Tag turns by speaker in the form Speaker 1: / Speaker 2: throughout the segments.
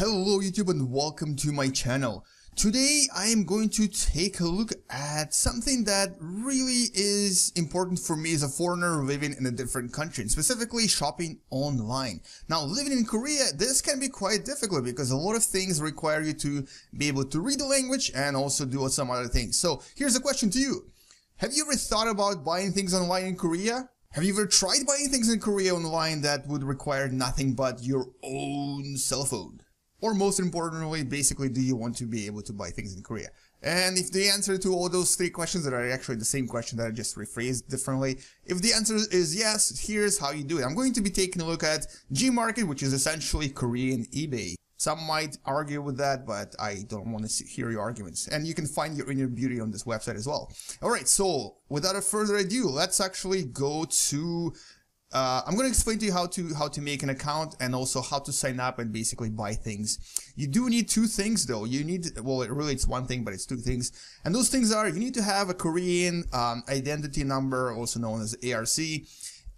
Speaker 1: Hello YouTube and welcome to my channel. Today I am going to take a look at something that really is important for me as a foreigner living in a different country, and specifically shopping online. Now, living in Korea, this can be quite difficult because a lot of things require you to be able to read the language and also do some other things. So here's a question to you. Have you ever thought about buying things online in Korea? Have you ever tried buying things in Korea online that would require nothing but your own cell phone? Or most importantly, basically, do you want to be able to buy things in Korea? And if the answer to all those three questions that are actually the same question that I just rephrased differently, if the answer is yes, here's how you do it. I'm going to be taking a look at Gmarket, which is essentially Korean eBay. Some might argue with that, but I don't want to hear your arguments. And you can find your inner beauty on this website as well. Alright, so without further ado, let's actually go to I'm going to explain to you how to make an account and also how to sign up and basically buy things. You do need two things though. You need, well, really it's one thing, but it's two things. And those things are, you need to have a Korean identity number, also known as ARC,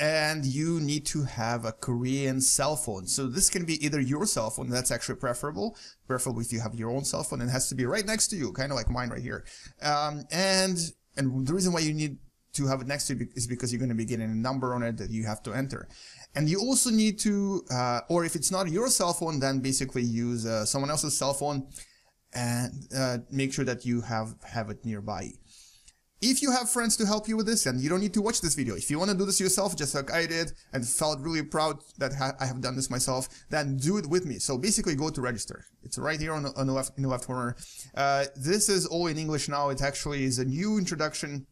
Speaker 1: and you need to have a Korean cell phone. So this can be either your cell phone, that's actually preferable if you have your own cell phone, and it has to be right next to you, kind of like mine right here. And the reason why you need to have it next to you is because you're going to be getting a number on it that you have to enter. And you also need to, or if it's not your cell phone, then basically use someone else's cell phone and make sure that you have it nearby. If you have friends to help you with this, then you don't need to watch this video. If you want to do this yourself, just like I did, and felt really proud that I have done this myself, then do it with me. So basically go to register. It's right here on the left corner. This is all in English now. It actually is a new introduction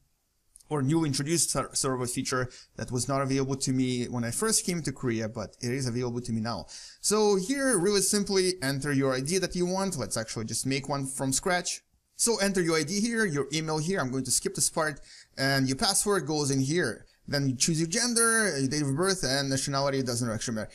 Speaker 1: or new introduced sort of a feature that was not available to me when I first came to Korea, but it is available to me now. So here, really simply enter your ID that you want. Let's actually just make one from scratch. So enter your ID here, your email here. I'm going to skip this part, and your password goes in here. Then you choose your gender, your date of birth, and nationality. It doesn't actually matter.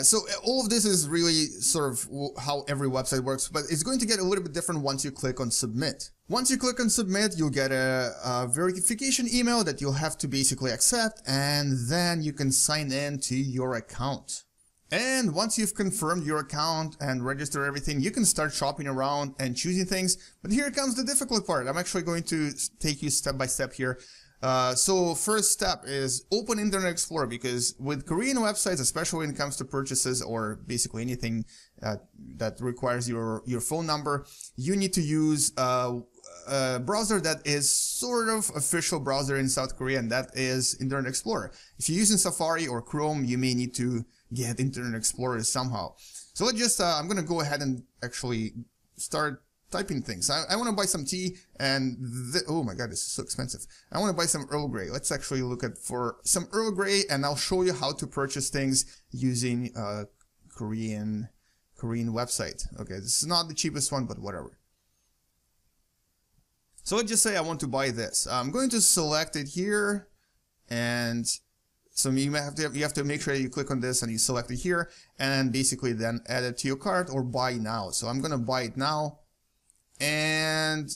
Speaker 1: So all of this is really sort of how every website works, but it's going to get a little bit different once you click on submit. Once you click on submit, you'll get a verification email that you'll have to basically accept, and then you can sign in to your account. And once you've confirmed your account and registered everything, you can start shopping around and choosing things. But here comes the difficult part. I'm actually going to take you step by step here. So first step is open Internet Explorer, because with Korean websites, especially when it comes to purchases or basically anything that requires your phone number, you need to use a browser that is sort of official browser in South Korea, and that is Internet Explorer. If you're using Safari or Chrome, you may need to get Internet Explorer somehow. So let's just, I'm going to go ahead and actually start typing things. I want to buy some tea, and oh my god, this is so expensive. I want to buy some Earl Grey. Let's actually look for some Earl Grey, and I'll show you how to purchase things using a Korean website. Okay, this is not the cheapest one, but whatever. So let's just say I want to buy this. I'm going to select it here, and so you have to make sure you click on this and you select it here, and basically then add it to your cart or buy now. So I'm going to buy it now. And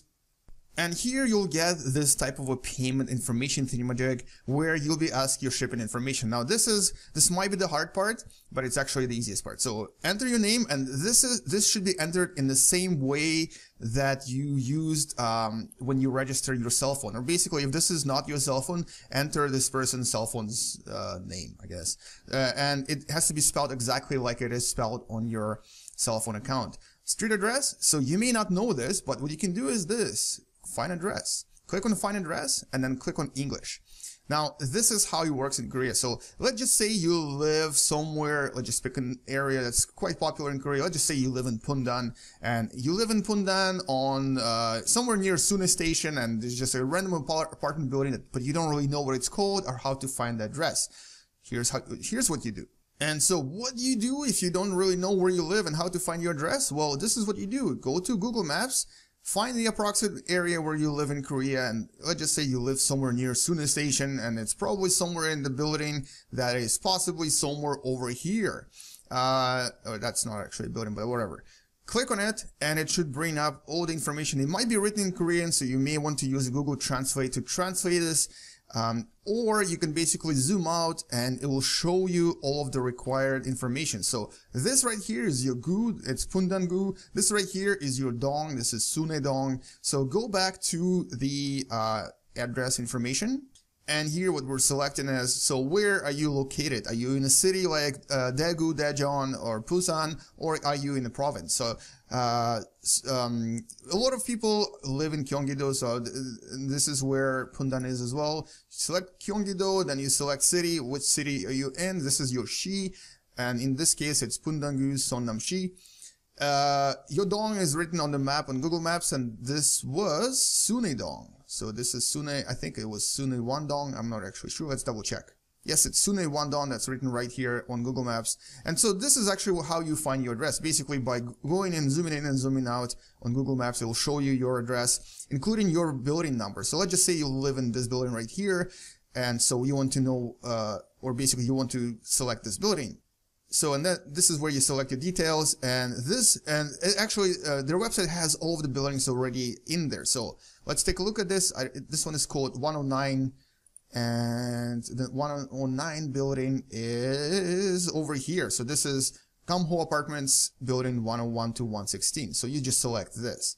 Speaker 1: here you'll get this type of a payment information thingamajig where you'll be asked your shipping information. Now this might be the hard part, but it's actually the easiest part. So enter your name, and this should be entered in the same way that you used when you register your cell phone. Or basically, if this is not your cell phone, enter this person's cell phone's name, I guess. And it has to be spelled exactly like it is spelled on your cell phone account. Street address, so you may not know this, but what you can do is this. Find address. Click on find address, and then click on English. Now, this is how it works in Korea. So let's just say you live somewhere, let's just pick an area that's quite popular in Korea. Let's just say you live in Pundan, and you live in Pundan on somewhere near Sune Station, and there's just a random apartment building, but you don't really know what it's called or how to find the address. Here's what you do. And so what do you do if you don't really know where you live and how to find your address? Well, this is what you do. Go to Google Maps, find the approximate area where you live in Korea, and let's just say you live somewhere near Sune Station, and it's probably somewhere in the building that is possibly somewhere over here. That's not actually a building, but whatever. Click on it, and it should bring up all the information. It might be written in Korean, so you may want to use Google Translate to translate this Or you can basically zoom out and it will show you all of the required information. So this right here is your gu, it's Pundan gu. This right here is your dong, this is Sune dong. So go back to the address information. And here what we're selecting is, so where are you located? Are you in a city like Daegu, Daejeon, or Busan, or are you in the province? So a lot of people live in Gyeonggi-do, so this is where Pundan is as well. Select Gyeonggi-do, then you select city. Which city are you in? This is your shi, and in this case it's Pundan-gu, Songnam-shi. Yodong is written on the map on Google Maps, and this was Sune-dong. So this is Sune, I think it was Sune Won-dong, I'm not actually sure, let's double check. Yes, it's Sune Won-dong, that's written right here on Google Maps. And so this is actually how you find your address. Basically by going in and zooming out on Google Maps, it will show you your address, including your building number. So let's just say you live in this building right here, and so you want to know, or basically you want to select this building. So, and this is where you select your details, and actually, their website has all of the buildings already in there. So, let's take a look at this. This one is called 109, and the 109 building is over here. So, this is Gamho Apartments, building 101 to 116. So, you just select this.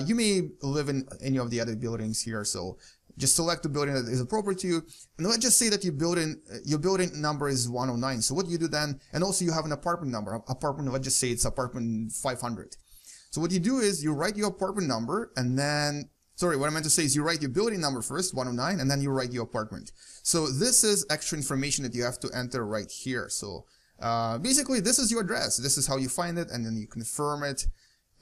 Speaker 1: You may live in any of the other buildings here, so just select the building that is appropriate to you. And let's just say that your building number is 109. So what you do then, and also you have an apartment number, let's just say it's apartment 500. So what you do is you write your apartment number, and then, sorry, what I meant to say is you write your building number first, 109, and then you write your apartment. So this is extra information that you have to enter right here. So basically this is your address. This is how you find it, and then you confirm it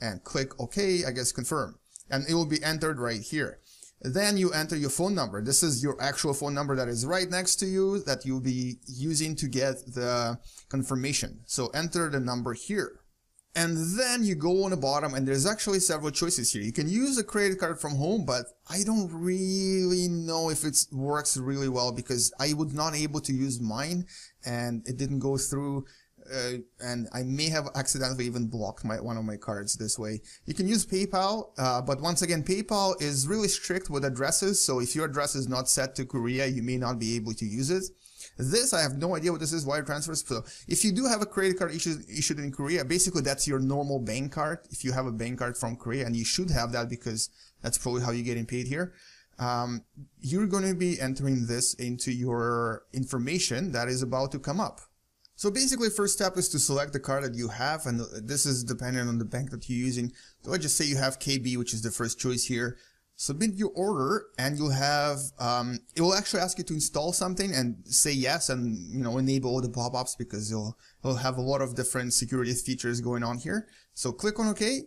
Speaker 1: and click OK, I guess confirm. And it will be entered right here. Then you enter your phone number. This is your actual phone number that is right next to you that you'll be using to get the confirmation. So enter the number here. And then you go on the bottom, and there's actually several choices here. You can use a credit card from home, but I don't really know if it works really well because I was not able to use mine and it didn't go through. And I may have accidentally even blocked one of my cards this way. You can use PayPal, but once again, PayPal is really strict with addresses, so if your address is not set to Korea, you may not be able to use it. This, I have no idea what this is, wire transfers. So if you do have a credit card issued in Korea, basically that's your normal bank card. If you have a bank card from Korea, and you should have that because that's probably how you're getting paid here, you're going to be entering this into your information that is about to come up. So basically, first step is to select the card that you have, and this is dependent on the bank that you're using. So let's just say you have KB, which is the first choice here. Submit your order, and you'll have, it will actually ask you to install something and say yes, and enable all the pop-ups because it'll have a lot of different security features going on here. So click on OK.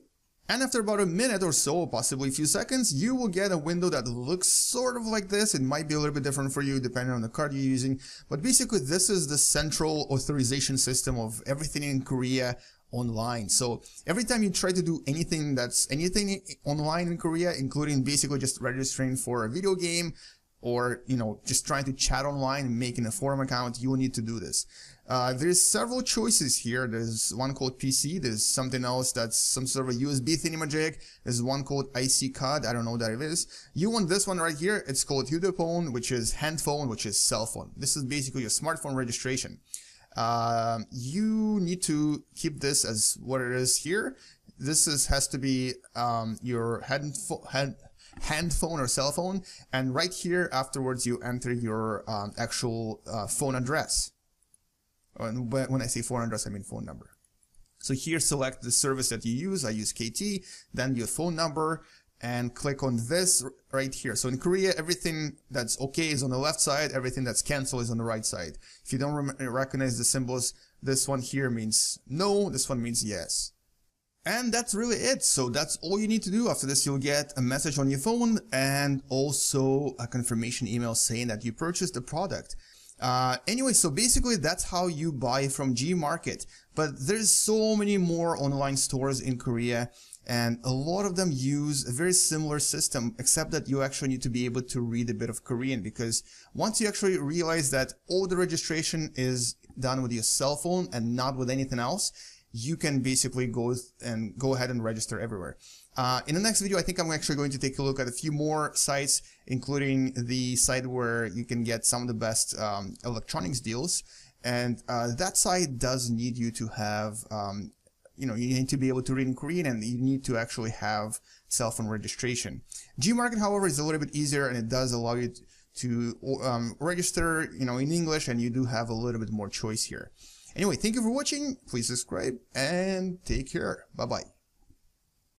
Speaker 1: And after about a minute or so, possibly a few seconds, you will get a window that looks sort of like this. It might be a little bit different for you depending on the card you're using. But basically, this is the central authorization system of everything in Korea online. So every time you try to do anything online in Korea, including basically just registering for a video game or, just trying to chat online and making a forum account, you will need to do this. There's several choices here. There's one called PC. There's something else that's some sort of a USB thingamajig. There's one called IC card. I don't know what that is. You want this one right here. It's called 휴대폰, which is handphone, which is cell phone. This is basically a smartphone registration. You need to keep this as what it is here. This has to be your handphone or cell phone, and right here afterwards you enter your actual phone address. When I say phone address, I mean phone number. So here select the service that you use. I use KT, then your phone number, and click on this right here. So in Korea, everything that's okay is on the left side, everything that's cancel is on the right side. If you don't recognize the symbols, this one here means no, this one means yes. And that's really it. So that's all you need to do. After this, you'll get a message on your phone and also a confirmation email saying that you purchased the product. Anyway, so basically that's how you buy from Gmarket. But there's so many more online stores in Korea, and a lot of them use a very similar system, except that you actually need to be able to read a bit of Korean, because once you actually realize that all the registration is done with your cell phone and not with anything else, you can basically go ahead and register everywhere. In the next video, I think I'm actually going to take a look at a few more sites, including the site where you can get some of the best electronics deals. And that site does need you to have, you need to be able to read in Korean, and you need to actually have cell phone registration. Gmarket, however, is a little bit easier, and it does allow you to register, in English, and you do have a little bit more choice here. Anyway, thank you for watching. Please subscribe and take care. Bye-bye.